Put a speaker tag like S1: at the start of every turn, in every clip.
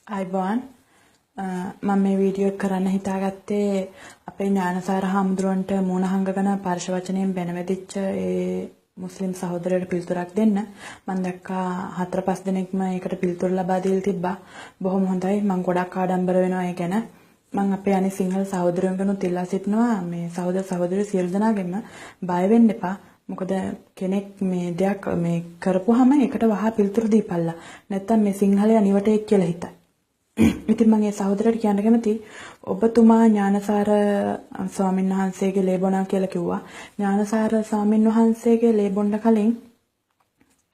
S1: අයිබෝන් මම මේ වීඩියෝ එක කරන්න හිතාගත්තේ අපේ ඥානසාර හාමුදුරුවන්ට මූණහංගගෙන පර්ශ වචනයෙන් බැනවැදිච්ච ඒ මුස්ලිම් සහෝදරයට පිළිතුරක් දෙන්න. මම දැක්කා 4-5 දෙනෙක්ම ඒකට පිළිතුරු ලබා දීලා තිබ්බා. බොහොම හොඳයි. මම ගොඩක් ආඩම්බර වෙනවා ඒ ගැන. මම අපේ අනිත් සිංහල සහෝදරයන්ගෙනුත් ඉල්ලා සිටිනවා මේ සහෝදර සහෝදරියෝ සියලු දෙනාගෙන්ම බය වෙන්න එපා. මොකද කෙනෙක් මේ දෙයක් මේ කරපුවාම ඒකට වහා පිළිතුරු දීපල්ලා. නැත්තම් මේ සිංහලයා නිවටේ කියලා හිතයි. ඉතින් මම ඒ සහෝදරයට කියන්න කැමතියි ඔබතුමා ඥානසාර ස්වාමීන් වහන්සේගේ ලේබොනා කියලා කිව්වා. ඥානසාර ස්වාමීන් වහන්සේගේ ලේබොන්න කලින්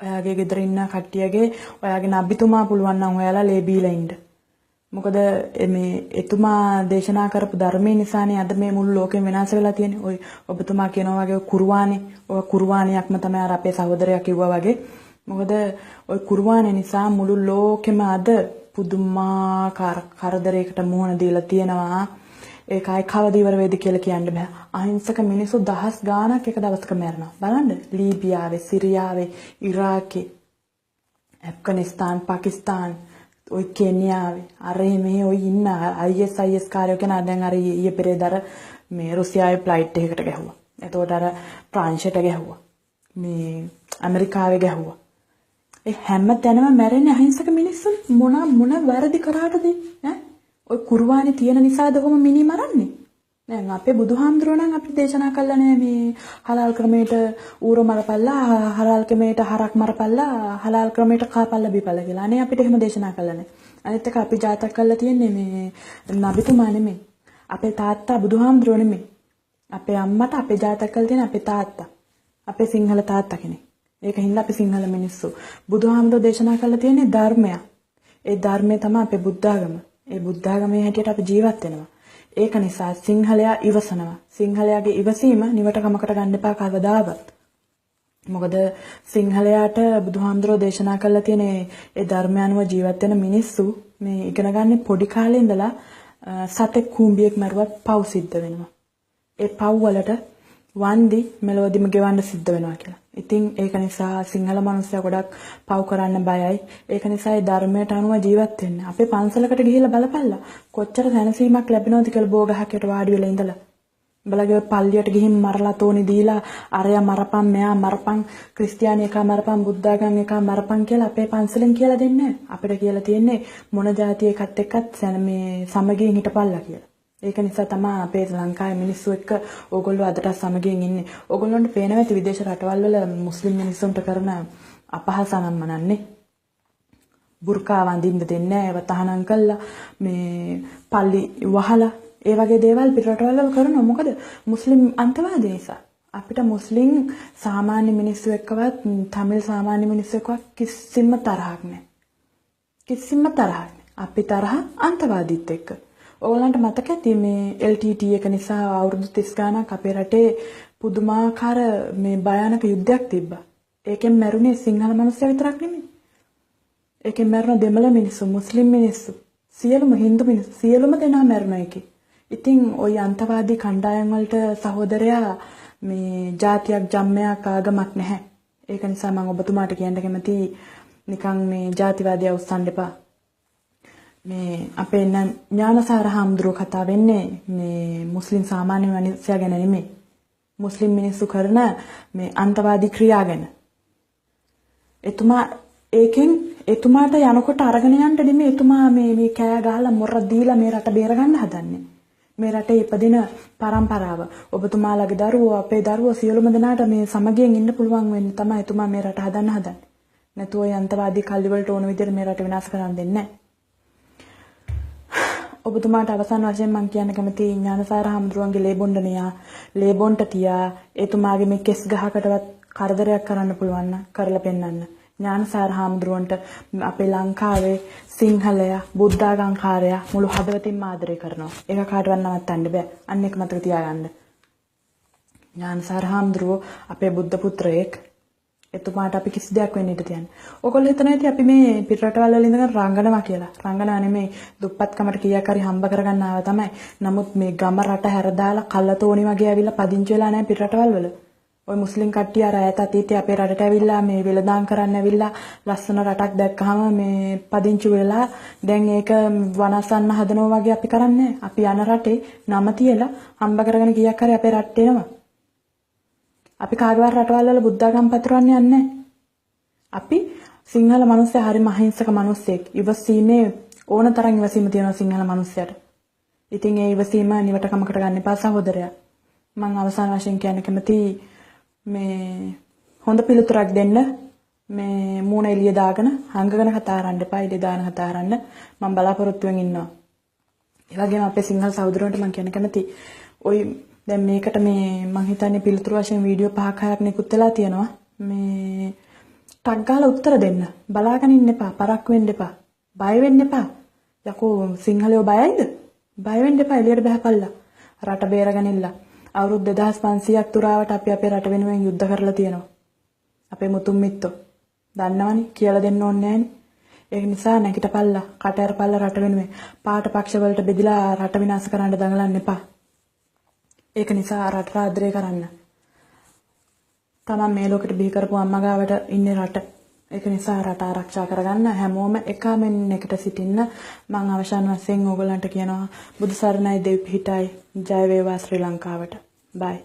S1: ඔයාගේ ගෙදර ඉන්න කට්ටියගේ ඔයාගේ නබිතුමා පුළුවන් නම් ඔයාලා ලේ බීලා ඉන්න. මොකද මේ එතුමා දේශනා කරපු ධර්මයේ නිසානේ අද මේ මුළු ලෝකෙම වෙනස් වෙලා තියෙන්නේ. ඔය ඔබතුමා කියනවා වගේ කුර්ආනේ ඔය කුර්ආනියක්ම තමයි අර අපේ සහෝදරයා කිව්වා වගේ. මොකද ඔය කුර්ආනේ නිසා මුළු ලෝකෙම අද පුදුමාකාර කරදරයකට මුහුණ දීලා තියෙනවා. ඒකයි කවද ඉවර වෙයිද කියලා කියන්න බෑ. අහිංසක මිනිස්සු දහස් ගාණක් එක දවසක මැරෙනවා. බලන්න ලීබියාවේ, සිරියාවේ, ඉරාකේ, ඇෆ්ගනිස්තාන්, පාකිස්තාන්, ඔය කෙනියාවේ, අරේ මේ ඔය ඉන්න IS කාර්යෝ කෙනා දැන් අර ඊයේ පෙරේදා මේ රුසියාවේ ෆ්ලයිට් එකකට ගැහුවා. එතකොට අර ප්‍රංශයට ගැහුවා. මේ ඇමරිකාවේ ගැහුවා. ඒ හැම තැනම මැරෙන්නේ අහිංසක මිනිස්සුන් මොන වැරදි කරාටද ඈ ඔය කුර්ආනේ තියෙන නිසාද කොහොම මිනි මරන්නේ දැන් අපේ බුදුහාමුදුරුවෝ නම් අපිට දේශනා කළා නේ මේ හලාල් ක්‍රමයට ඌර මරපල්ලා හලාල් ක්‍රමයට හරක් මරපල්ලා හලාල් ක්‍රමයට කාපල්ලා බීපල්ලා කියලා. අනේ අපිට එහෙම දේශනා කළා නේ. අනිත් එක අපි ජාතක කළා තියෙන්නේ මේ නබිතුමා නෙමෙයි. අපේ තාත්තා බුදුහාමුදුරුවෝ නෙමෙයි. අපේ අම්මට අපේ ජාතක කළා තියෙන අපේ තාත්තා. අපේ සිංහල තාත්තා කෙනෙක්. ඒක හින්දා අපි සිංහල මිනිස්සු බුදුහාමුදුරෝ දේශනා කරලා තියෙන්නේ ධර්මය. ඒ ධර්මය තමයි අපේ බුද්ධාගම. ඒ බුද්ධාගමේ හැටියට අපි ජීවත් වෙනවා. ඒක නිසා සිංහලයා ඉවසනවා. සිංහලයාගේ ඉවසීම නිවට කමකට ගන්න එපා කවදාවත්. මොකද සිංහලයාට බුදුහාමුදුරෝ දේශනා කරලා තියෙන ඒ ධර්මය අනුව ජීවත් වෙන මිනිස්සු මේ ඉගෙන ගන්න පොඩි කාලේ ඉඳලා සතෙක් කූඹියෙක් මරුවත් පව් සිද්ධ වෙනවා. ඒ පව් වලට වන්දි මෙලොවදිම ගෙවන්න සිද්ධ වෙනවා කියලා. ඉතින් ඒක නිසා සිංහල මිනිස්සු ගොඩක් පව් කරන්න බයයි. ඒක නිසා ඒ ධර්මයට අනුව ජීවත් වෙන්න. අපේ පන්සලකට ගිහිල්ලා බලපල්ලා. කොච්චර සැනසීමක් ලැබෙනවද කියලා බෝගහකට වාඩි වෙලා ඉඳලා. බලගේ පල්ලියට ගිහින් මරලා තෝනි දීලා අරයා මරපන් මෙයා මරපන් ක්‍රිස්තියානි එකා මරපන් බුද්ධාගම එකා මරපන් කියලා අපේ පන්සලෙන් කියලා දෙන්නේ නැහැ. අපිට කියලා තියෙන්නේ මොන જાති එකත් එක්කත් මේ සමගියෙන් හිටපල්ලා කියලා. ඒක නිසා තමයි අපේ ලංකාවේ මිනිස්සු එක්ක ඕගොල්ලෝ අදට සමගියෙන් ඉන්නේ. ඕගොල්ලන්ට පේනවා ඇති විදේශ රටවල් වල මුස්ලිම් මිනිස්සුන්ට කරන අපහාස නම්මනන්නේ. බුර්කා වඳින්න දෙන්නේ නැහැ. ඒව තහනම් කළා. මේ පල්ලි වහලා ඒ වගේ දේවල් පිට රටවල් වල කරනවා. මොකද මුස්ලිම් අන්තවාදී නිසා. අපිට මුස්ලිම් සාමාන්‍ය මිනිස්සු එක්කවත් තමිල් සාමාන්‍ය මිනිස්සු එක්කවත් කිසිම තරහක් නැහැ. කිසිම තරහක් නැහැ. අපි තරහ අන්තවාදීත් එක්ක. ඕගොල්ලන්ට මතක ඇති මේ LTT එක නිසා අවුරුදු 30 ගාණක් අපේ රටේ පුදුමාකාර මේ භයානක යුද්ධයක් තිබ්බා. ඒකෙන් මැරුණේ සිංහල මිනිස්සු විතරක් නෙමෙයි. ඒකෙන් මැරුණ දෙමළ මිනිස්සු, මුස්ලිම් මිනිස්සු, සියලුම හින්දු මිනිස්සු, සියලුම දෙනා මැරුණා ඒකේ. ඉතින් ওই අන්තවාදී කණ්ඩායම් වලට සහෝදරයා මේ ජාතියක් ජම්මයක් ආගමක් නැහැ. ඒක නිසා මම ඔබතුමාට කියන්න කැමතියි නිකන් මේ ජාතිවාදී අවස්සන් දෙපා. මේ අපේ ඥානසාර හාමුදුරුවෝ කතා වෙන්නේ මේ මුස්ලිම් සාමාන්‍ය මිනිස්සයා ගැන නෙමෙයි. මුස්ලිම් මිනිස්සු කරන මේ අන්තවාදී ක්‍රියා ගැන. එතුමාට යනකොට අරගෙන යන්න නෙමෙයි එතුමා මේ කෑ ගහලා මොර දීලා මේ රට බේර ගන්න හදන්නේ. මේ රටේ ඉපදින පරම්පරාව ඔබතුමාලගේ දරුවෝ අපේ දරුවෝ සියලුම දෙනාට මේ සමගියෙන් ඉන්න පුළුවන් වෙන්න තමයි එතුමා මේ රට හදන්න හදන්නේ. නැතුව ඔය අන්තවාදී කල්ලි වලට ඕන විදිහට මේ රට විනාශ කරන්න දෙන්නේ නැහැ. ඔබතුමාට අවසන් වශයෙන් මම කියන්න කැමතියි ඥානසාර හාමුදුරුවන්ගේ ලේබොන්ට තියා එතුමාගේ මේ කෙස් ගහකටවත් කරදරයක් කරන්න පුළුවන් නම් කරලා පෙන්නන්න. ඥානසාර හාමුදුරුවන්ට අපේ ලංකාවේ සිංහලයා බුද්ධාගම්කාරයා මුළු හදවතින්ම ආදරය කරනවා. ඒක කාටවත් නවත්තන්න බෑ. අන්න එක මතක තියාගන්න. ඥානසාර හාමුදුරුවෝ අපේ බුද්ධ පුත්‍රයෙක්. එතුමාට අපි කිසි දෙයක් වෙන්න ඉඩ තියන්නේ. ඔයගොල්ලෝ හිතන ඇති අපි මේ පිටරටවල් වල ඉඳන් රංගනවා කියලා. රංගනවා නෙමෙයි දුප්පත්කමට කීයක් හරි හම්බ කරගන්න ආව තමයි. නමුත් මේ ගම රට හැරදාලා කල්ලතෝණි වගේ ඇවිල්ලා පදිංචි වෙලා නැහැ පිටරටවල් වල. ඔය මුස්ලිම් කට්ටිය අර ඈත අතීතයේ අපේ රටට ඇවිල්ලා මේ වෙළඳාම් කරන්න ඇවිල්ලා ලස්සන රටක් දැක්කහම මේ පදිංචි වෙලා දැන් ඒක වනසන්න හදනවා වගේ අපි කරන්නේ. අපි යන රටේ නම තියලා හම්බ කරගෙන ගියක් හරි අපේ රටට එනවා. අපි කාගේවත් රටවල් වල බුද්ධාගම පතුරවන්නේ නැහැ. අපි සිංහල මිනිස්සු හරිම අහිංසක මිනිස්සෙක්. ඉවසීමේ ඕන තරම් ඉවසීම තියෙනවා සිංහල මිනිස්සුන්ට. ඉතින් ඒ ඉවසීම නිවට කමකට ගන්න එපා සහෝදරයා. මම අවසාන වශයෙන් කියන්න කැමති මේ හොඳ පිළිතුරක් දෙන්න මේ මූණ එළිය දාගෙන හංගගෙන කතා කරන්න එපා. එළිය දාන කතා කරන්න මම බලාපොරොත්තුෙන් ඉන්නවා. ඒ වගේම අපේ සිංහල සහෝදරයන්ට මම කියන්න කැමති ඔය දැන් මේකට මේ මම හිතන්නේ පිළිතුරු වශයෙන් වීඩියෝ 5ක් 6ක් නිකුත් වෙලා තියෙනවා. මේ ටක් ගාලා උත්තර දෙන්න. බලාගෙන ඉන්න එපා. පරක් වෙන්න එපා. බය වෙන්න එපා. යකෝ සිංහලයෝ බයයිද? බය වෙන්න එපා. එළියට බහපල්ලා. රට බේරගනින්න. අවුරුදු 2500ක් තුරාවට අපි අපේ රට වෙනුවෙන් යුද්ධ කරලා තියෙනවා. අපේ මුතුන් මිත්තෝ. දන්නවනේ කියලා දෙන්න ඕනේ නැහනේ. ඒක නිසා නැගිටපල්ලා. කට ඇරපල්ලා රට වෙනුවෙන්. පාට පක්ෂ වලට බෙදලා රට විනාශ කරන්න දඟලන්න එපා. ඒක නිසා රට ආදරය කරන්න. තමන් මේ ලෝකෙට බිහි කරපු අම්මා ගාවට ඉන්නේ රට. ඒක නිසා රට ආරක්ෂා කරගන්න හැමෝම එකමෙන් එකට සිටින්න මම අවසාන වශයෙන් ඕගොල්ලන්ට කියනවා බුදු සරණයි දෙවි පිහිටයි ජය වේවා ශ්‍රී ලංකාවට. බයි.